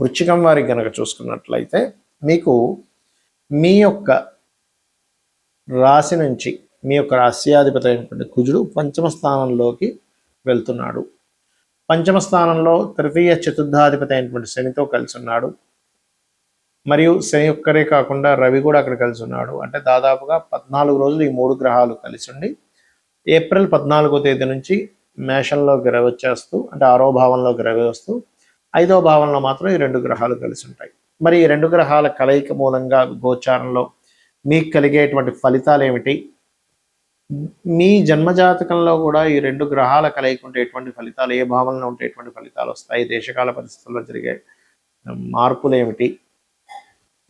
వృశ్చికం వారికి గనక చూసుకున్నట్లయితే మీకు మీ యొక్క రాశి నుంచి మీ యొక్క రాశ్యాధిపతి అయినటువంటి కుజుడు పంచమ స్థానంలోకి వెళ్తున్నాడు. పంచమ స్థానంలో తృతీయ చతుర్థాధిపతి అయినటువంటి శనితో కలిసి ఉన్నాడు. మరియు శని ఒక్కరే కాకుండా రవి కూడా అక్కడ కలిసి ఉన్నాడు. అంటే దాదాపుగా 14 రోజులు ఈ 3 గ్రహాలు కలిసి ఉండి ఏప్రిల్ 14వ తేదీ నుంచి మేషంలోకి రవి వచ్చేస్తూ, అంటే 6వ భావంలోకి రవి వస్తూ 5వ భావంలో మాత్రం ఈ 2 గ్రహాలు కలిసి ఉంటాయి. మరి ఈ 2 గ్రహాల కలయిక మూలంగా గోచారంలో మీకు కలిగేటువంటి ఫలితాలు ఏమిటి? మీ జన్మజాతకంలో కూడా ఈ 2 గ్రహాల కలయిక ఉంటే ఎటువంటి ఫలితాలు, ఏ భావంలో ఉంటే ఎటువంటి ఫలితాలు వస్తాయి, దేశకాల పరిస్థితుల్లో జరిగే మార్పులు ఏమిటి,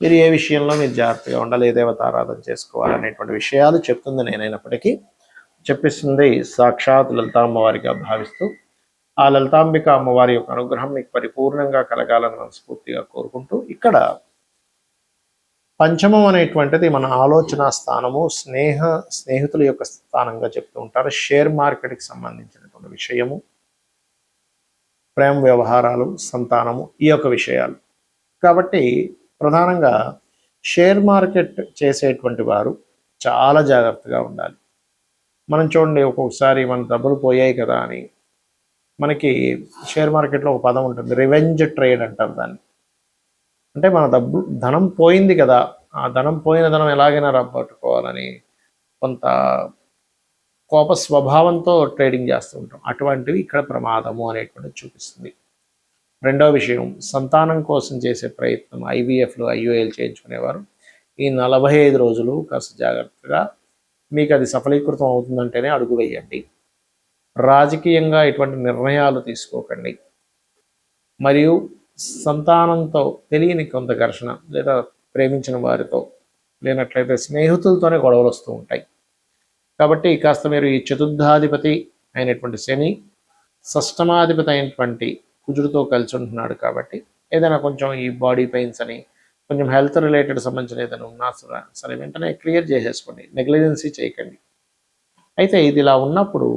మీరు ఏ విషయంలో మీరు జాగ్రత్తగా ఉండాలి, ఏ దేవతారాధన చేసుకోవాలనేటువంటి విషయాలు చెప్తుంది నేనైనప్పటికీ చెప్పిస్తుంది సాక్షాత్ లలితా అమ్మవారిగా భావిస్తూ, ఆ లలితాంబిక అమ్మవారి యొక్క అనుగ్రహం మీకు పరిపూర్ణంగా కలగాలని మనస్ఫూర్తిగా కోరుకుంటూ, ఇక్కడ పంచమం అనేటువంటిది మన ఆలోచన స్థానము, స్నేహితుల యొక్క స్థానంగా చెప్తూ ఉంటారు. షేర్ మార్కెట్కి సంబంధించినటువంటి విషయము, ప్రేమ వ్యవహారాలు, సంతానము, ఈ యొక్క విషయాలు. కాబట్టి ప్రధానంగా షేర్ మార్కెట్ చేసేటువంటి వారు చాలా జాగ్రత్తగా ఉండాలి. మనం చూడండి, ఒక్కొక్కసారి మన డబ్బులు పోయాయి కదా అని మనకి షేర్ మార్కెట్లో ఒక పదం ఉంటుంది, రివెంజ్ ట్రేడ్ అంటారు దాన్ని. అంటే మన ధనం పోయింది కదా, ఆ పోయిన ధనం ఎలాగైనా రాబట్టుకోవాలని కొంత కోప స్వభావంతో ట్రేడింగ్ చేస్తూ ఉంటాం. అటువంటివి ఇక్కడ ప్రమాదము అనేటువంటిది చూపిస్తుంది. రెండవ విషయం, సంతానం కోసం చేసే ప్రయత్నం, ఐవీఎఫ్లు, ఐయుఐలు చేయించుకునేవారు ఈ 45 రోజులు కాస్త జాగ్రత్తగా, మీకు అది సఫలీకృతం అవుతుందంటేనే అడుగు వేయండి. రాజకీయంగా ఎటువంటి నిర్ణయాలు తీసుకోకండి. మరియు సంతానంతో తెలియని కొంత ఘర్షణ, లేదా ప్రేమించిన వారితో, లేనట్లయితే స్నేహితులతోనే గొడవలు వస్తూ ఉంటాయి. కాబట్టి కాస్త మీరు ఈ చతుర్థాధిపతి అయినటువంటి శని, షష్టమాధిపతి అయినటువంటి కుజుడితో కలిసి ఉంటున్నాడు. కాబట్టి ఏదైనా కొంచెం ఈ బాడీ పెయిన్స్ అని, కొంచెం హెల్త్ రిలేటెడ్ సంబంధించిన ఏదైనా ఉన్నా సరే వెంటనే క్లియర్ చేసేసుకోండి, నెగ్లిజెన్సీ చేయకండి. అయితే ఇది ఇలా ఉన్నప్పుడు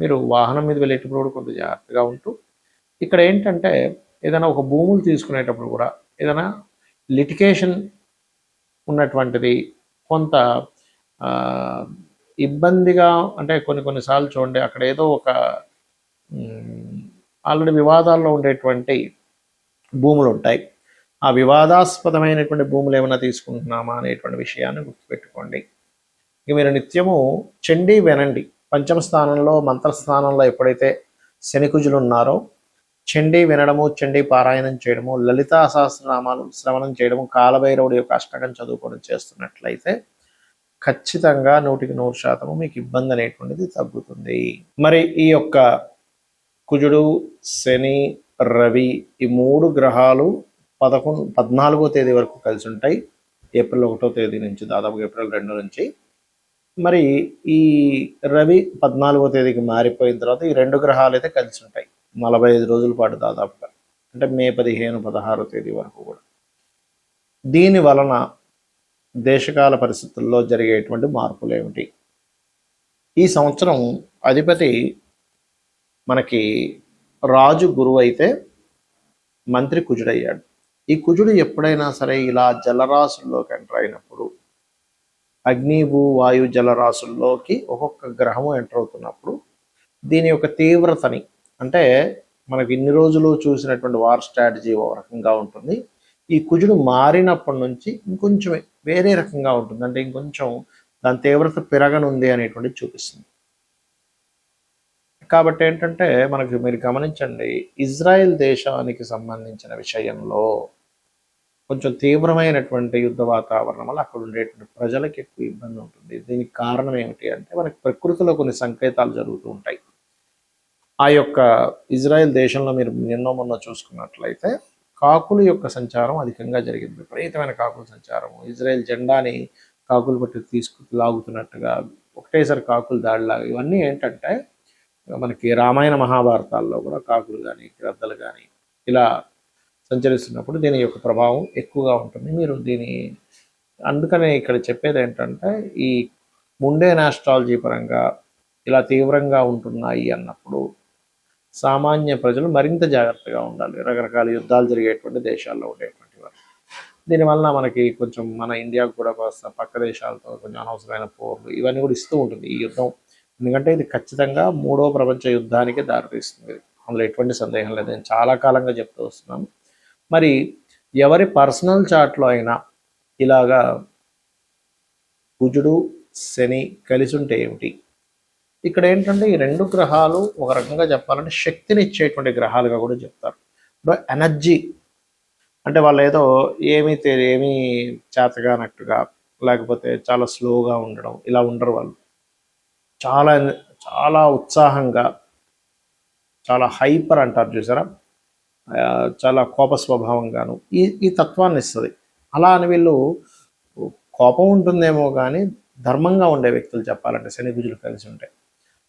మీరు వాహనం మీద వెళ్ళేటప్పుడు కూడా కొంత జాగ్రత్తగా ఉంటూ, ఇక్కడ ఏంటంటే ఏదైనా ఒక భూములు తీసుకునేటప్పుడు కూడా ఏదైనా లిటికేషన్ ఉన్నటువంటిది కొంత ఇబ్బందిగా, అంటే కొన్నిసార్లు చూడండి, అక్కడ ఏదో ఒక ఆల్రెడీ వివాదాల్లో ఉండేటువంటి భూములు ఉంటాయి. ఆ వివాదాస్పదమైనటువంటి భూములు ఏమైనా తీసుకుంటున్నామా అనేటువంటి విషయాన్ని గుర్తుపెట్టుకోండి. ఇక మీరు నిత్యము చండీ వినండి. పంచమ స్థానంలో, మంత్రస్థానంలో ఎప్పుడైతే శనికుజులు ఉన్నారో చండీ వినడము, చండీ పారాయణం చేయడము, లలితా సహస్రనామాలు శ్రవణం చేయడము, కాలభైరవుడి యొక్క అష్టకం చదువుకోవడం చేస్తున్నట్లయితే ఖచ్చితంగా 100% మీకు ఇబ్బంది అనేటువంటిది తగ్గుతుంది. మరి ఈ యొక్క కుజుడు, శని, రవి, ఈ 3 గ్రహాలు 14వ తేదీ వరకు కలిసి ఉంటాయి. ఏప్రిల్ 1వ తేదీ నుంచి, దాదాపు ఏప్రిల్ 2 నుంచి. మరి ఈ రవి 14వ తేదీకి మారిపోయిన తర్వాత ఈ 2 గ్రహాలు అయితే కలిసి ఉంటాయి 45 రోజుల పాటు దాదాపుగా, అంటే మే 15, 16వ తేదీ వరకు కూడా. దీని వలన దేశకాల పరిస్థితుల్లో జరిగేటువంటి మార్పులు ఏమిటి? ఈ సంవత్సరం అధిపతి మనకి రాజు గురువు అయితే మంత్రి కుజుడయ్యాడు. ఈ కుజుడు ఎప్పుడైనా సరే ఇలా జలరాశుల్లోకి ఎంటర్ అయినప్పుడు, అగ్ని, భూ, వాయు జలరాశుల్లోకి ఒక్కొక్క గ్రహము ఎంటర్ అవుతున్నప్పుడు దీని యొక్క తీవ్రతని, అంటే మనకి ఇన్ని రోజులు చూసినటువంటి వార్ స్ట్రాటజీ ఒక రకంగా ఉంటుంది. ఈ కుజుడు మారినప్పటి నుంచి ఇంకొంచెం వేరే రకంగా ఉంటుంది, అంటే ఇంకొంచెం దాని తీవ్రత పెరగనుంది అనేటువంటిది చూపిస్తుంది. కాబట్టి ఏంటంటే మనకి మీరు గమనించండి, ఇజ్రాయెల్ దేశానికి సంబంధించిన విషయంలో కొంచెం తీవ్రమైనటువంటి యుద్ధ వాతావరణం వల్ల అక్కడ ఉండేటువంటి ప్రజలకు ఎక్కువ ఇబ్బంది ఉంటుంది. దీనికి కారణం ఏమిటి అంటే మనకి ప్రకృతిలో కొన్ని సంకేతాలు జరుగుతూ ఉంటాయి. ఆ యొక్క ఇజ్రాయెల్ దేశంలో మీరు నిన్నో మొన్న చూసుకున్నట్లయితే కాకుల యొక్క సంచారం అధికంగా జరిగింది. విపరీతమైన కాకుల సంచారము, ఇజ్రాయెల్ జెండాని కాకులు పట్టి లాగుతున్నట్టుగా, ఒకటేసారి కాకులు దాడిలాగా, ఇవన్నీ ఏంటంటే మనకి రామాయణ మహాభారతాల్లో కూడా కాకులు కానీ, గ్రద్దలు కానీ ఇలా సంచరిస్తున్నప్పుడు దీని యొక్క ప్రభావం ఎక్కువగా ఉంటుంది. మీరు అందుకనే ఇక్కడ చెప్పేది ఏంటంటే, ఈ ముండే ఆస్ట్రాలజీ పరంగా ఇలా తీవ్రంగా ఉంటున్నాయి అన్నప్పుడు సామాన్య ప్రజలు మరింత జాగ్రత్తగా ఉండాలి. రకరకాల యుద్ధాలు జరిగేటువంటి దేశాల్లో ఉండేటువంటి వారు. దీనివలన మనకి కొంచెం మన ఇండియాకు కూడా పక్క దేశాలతో కొంచెం అనవసరమైన పోర్లు ఇవన్నీ కూడా ఇస్తూ ఉంటుంది ఈ యుద్ధం. ఎందుకంటే ఇది ఖచ్చితంగా 3వ ప్రపంచ యుద్ధానికి దారితీస్తుంది. అందులో ఎటువంటి సందేహం లేదు. నేను చాలా కాలంగా చెప్తూ వస్తున్నాను. మరి ఎవరి పర్సనల్ చార్ట్లో అయినా ఇలాగా కుజుడు శని కలిసి ఉంటే ఏమిటి? ఇక్కడ ఏంటంటే ఈ 2 గ్రహాలు ఒక రకంగా చెప్పాలంటే శక్తిని ఇచ్చేటువంటి గ్రహాలుగా కూడా చెప్తారు. ఎనర్జీ అంటే వాళ్ళు ఏదో ఏమీ చేతగానట్టుగా లేకపోతే చాలా స్లోగా ఉండడం ఇలా ఉండరు. వాళ్ళు చాలా చాలా ఉత్సాహంగా, చాలా హైపర్ అంటారు చూసారా, చాలా కోప స్వభావంగాను ఈ తత్వాన్ని ఇస్తుంది. అలా అని వీళ్ళు కోపం ఉంటుందేమో కానీ ధర్మంగా ఉండే వ్యక్తులు చెప్పాలంటే శని కుజులు కలిసి ఉంటాయి.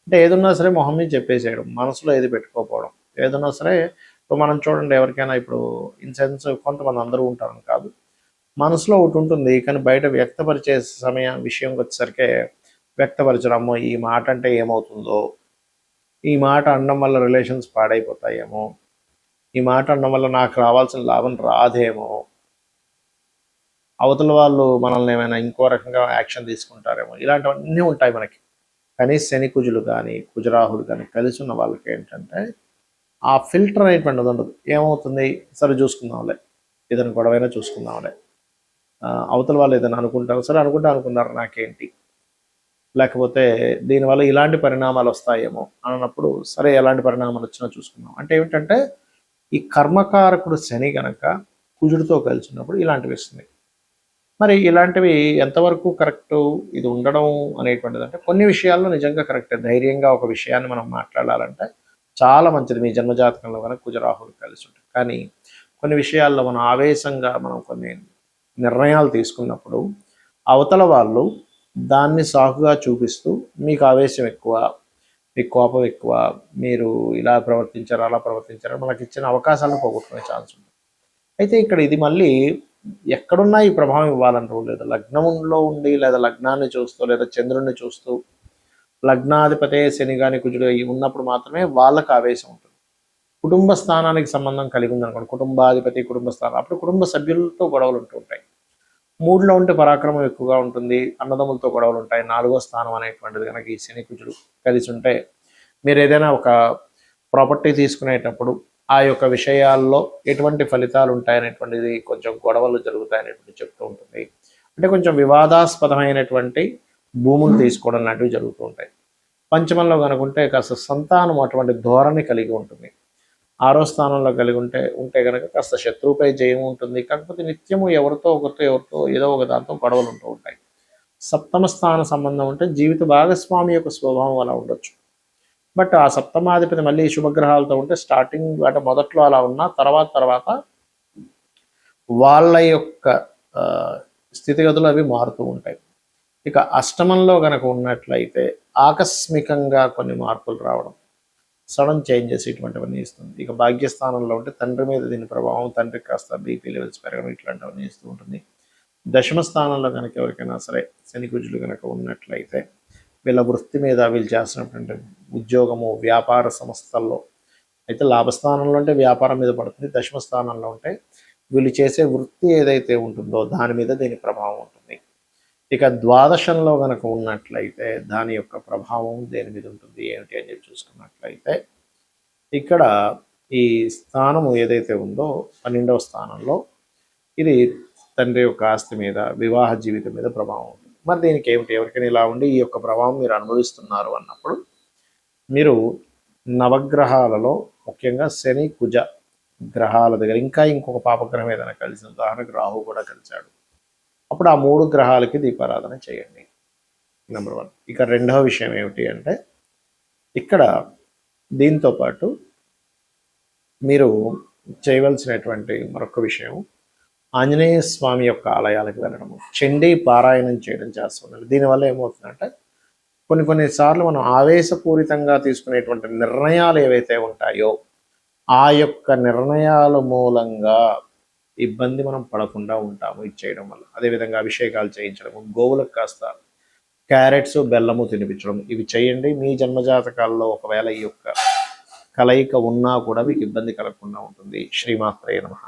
అంటే ఏదున్నా సరే మొహం మీద చెప్పేసేయడం, మనసులో ఏది పెట్టుకోకపోవడం. ఏదన్నా సరే ఇప్పుడు మనం చూడండి, ఎవరికైనా ఇప్పుడు ఇన్ సెన్స్ కొంతమంది అందరూ ఉంటారని కాదు, మనసులో ఒకటి ఉంటుంది కానీ బయట వ్యక్తపరిచే విషయం వచ్చేసరికి వ్యక్తపరచడమో, ఈ మాట అంటే ఏమవుతుందో, ఈ మాట అనడం వల్ల రిలేషన్స్ పాడైపోతాయేమో, ఈ మాట అనడం వల్ల నాకు రావాల్సిన లాభం రాదేమో, అవతల వాళ్ళు మనల్ని ఏమైనా ఇంకో రకంగా యాక్షన్ తీసుకుంటారేమో, ఇలాంటివన్నీ ఉంటాయి మనకి. కానీ శని కుజులు కానీ కుజరాహులు కానీ కలిసి ఉన్న వాళ్ళకి ఏంటంటే ఆ ఫిల్టర్ అనేటువంటిది ఉండదు. ఏమవుతుంది, సరే చూసుకుందాంలే, ఏదైనా గొడవైనా చూసుకుందాంలే, అవతల వాళ్ళు ఏదైనా అనుకుంటారు, సరే అనుకున్నారు నాకేంటి, లేకపోతే దీనివల్ల ఇలాంటి పరిణామాలు వస్తాయేమో అన్నప్పుడు సరే ఎలాంటి పరిణామాలు వచ్చినా చూసుకుందాం. అంటే ఏమిటంటే ఈ కర్మకారకుడు శని కనుక కుజుడితో కలిసి ఉన్నప్పుడు ఇలాంటివి వస్తుంది. మరి ఇలాంటివి ఎంతవరకు కరెక్టు ఇది ఉండడం అనేటువంటిది అంటే కొన్ని విషయాల్లో నిజంగా కరెక్టే. ధైర్యంగా ఒక విషయాన్ని మనం మాట్లాడాలంటే చాలా మంచిది మీ జన్మజాతకంలో కనుక కుజరాహులు కలిసి ఉంటుంది. కానీ కొన్ని విషయాల్లో మనం ఆవేశంగా మనం కొన్ని నిర్ణయాలు తీసుకున్నప్పుడు అవతల వాళ్ళు దాన్ని సాకుగా చూపిస్తూ మీకు ఆవేశం ఎక్కువ, మీకు కోపం ఎక్కువ, మీరు ఇలా ప్రవర్తించారు అలా ప్రవర్తించారు మనకి ఇచ్చిన అవకాశాలను పోగొట్టుకునే ఛాన్స్ ఉంది. అయితే ఇక్కడ ఇది మళ్ళీ ఎక్కడున్నా ఈ ప్రభావం ఇవ్వాలంటూ లేదు. లగ్నంలో ఉండి లేదా లగ్నాన్ని చూస్తూ లేదా చంద్రుడిని చూస్తూ లగ్నాధిపతే శని గాని కుజుడు ఉన్నప్పుడు మాత్రమే వాళ్ళకు ఆవేశం ఉంటుంది. కుటుంబ స్థానానికి సంబంధం కలిగి ఉందనుకోండి, కుటుంబాధిపతి కుటుంబ స్థానం, అప్పుడు కుటుంబ సభ్యులతో గొడవలు ఉంటూ ఉంటాయి. 3లో ఉంటే పరాక్రమం ఎక్కువగా ఉంటుంది, అన్నదమ్ములతో గొడవలు ఉంటాయి. 4వ స్థానం అనేటువంటిది కనుక ఈ శని కుజుడు కలిసి ఉంటే మీరు ఏదైనా ఒక ప్రాపర్టీ తీసుకునేటప్పుడు ఆ యొక్క విషయాల్లో ఎటువంటి ఫలితాలు ఉంటాయనేటువంటిది, కొంచెం గొడవలు జరుగుతాయనేటువంటి చెప్తూ ఉంటుంది. అంటే కొంచెం వివాదాస్పదమైనటువంటి భూములు తీసుకోవడం లాంటివి జరుగుతూ ఉంటాయి. పంచమంలో కనుకుంటే కాస్త సంతానం అటువంటి ధోరణి కలిగి ఉంటుంది. 6వ స్థానంలో కలిగి ఉంటే కనుక కాస్త శత్రువుపై జయం ఉంటుంది. కాకపోతే నిత్యము ఎవరితో ఏదో ఒక దాంతో గొడవలు ఉంటూ ఉంటాయి. 7వ స్థాన సంబంధం ఉంటే జీవిత భాగస్వామి యొక్క స్వభావం అలా ఉండొచ్చు. బట్ ఆ సప్తమాధిపతి మళ్ళీ శుభగ్రహాలతో ఉంటే స్టార్టింగ్ అంటే మొదట్లో అలా ఉన్నా తర్వాత వాళ్ళ యొక్క స్థితిగతులు అవి మారుతూ ఉంటాయి. ఇక అష్టమంలో కనుక ఉన్నట్లయితే ఆకస్మికంగా కొన్ని మార్పులు రావడం, సడన్ చేంజెస్ ఇటువంటివన్నీ ఇస్తుంది. ఇక భాగ్యస్థానంలో ఉంటే తండ్రి మీద దీని ప్రభావం, తండ్రికి కాస్త బీపీ లెవెల్స్ పెరగడం ఇట్లాంటివన్నీ ఇస్తూ ఉంటుంది. దశమ స్థానంలో కనుక ఎవరికైనా సరే శని కుజులు కనుక ఉన్నట్లయితే వీళ్ళ వృత్తి మీద వీళ్ళు చేస్తున్నటువంటి ఉద్యోగము వ్యాపార సంస్థల్లో అయితే లాభస్థానంలో ఉంటే వ్యాపారం మీద పడుతుంది. దశమ స్థానంలో ఉంటే వీళ్ళు చేసే వృత్తి ఏదైతే ఉంటుందో దాని మీద దీని ప్రభావం ఉంటుంది. ఇక ద్వాదశంలో కనుక ఉన్నట్లయితే దాని యొక్క ప్రభావం దేని మీద ఉంటుంది ఏమిటి అని చెప్పి చూసుకున్నట్లయితే ఇక్కడ ఈ స్థానము ఏదైతే ఉందో 12వ స్థానంలో ఇది తండ్రి యొక్క ఆస్తి మీద, వివాహ జీవితం మీద ప్రభావం ఉంటుంది. మరి దీనికి ఏమిటి, ఎవరికైనా ఇలా ఉండి ఈ యొక్క ప్రభావం మీరు అనుభవిస్తున్నారు అన్నప్పుడు మీరు నవగ్రహాలలో ముఖ్యంగా శని కుజ గ్రహాల దగ్గర ఇంకా ఇంకొక పాపగ్రహం ఏదైనా కలిసిన, ఉదాహరణకు రాహు కూడా కలిశాడు, అప్పుడు ఆ 3 గ్రహాలకి దీపారాధన చేయండి. నెంబర్ 1. ఇక రెండవ విషయం ఏమిటి అంటే ఇక్కడ దీంతో పాటు మీరు చేయవలసినటువంటి మరొక విషయం ఆంజనేయ స్వామి యొక్క ఆలయాలకు వెళ్ళడము, చండీ పారాయణం చేయడం చేస్తున్నారు. దీనివల్ల ఏమవుతుందంటే కొన్నిసార్లు మనం ఆవేశపూరితంగా తీసుకునేటువంటి నిర్ణయాలు ఏవైతే ఉంటాయో ఆ యొక్క నిర్ణయాల మూలంగా ఇబ్బంది మనం పడకుండా ఉంటాము ఇది చేయడం వల్ల. అదేవిధంగా అభిషేకాలు చేయించడము, గోవులకు కాస్త క్యారెట్స్ బెల్లము తినిపించడం, ఇవి చేయండి. మీ జన్మజాతకాల్లో ఒకవేళ ఈ యొక్క కలయిక ఉన్నా కూడా మీకు ఇబ్బంది కలగకుండా ఉంటుంది. శ్రీమాత్రే నమః.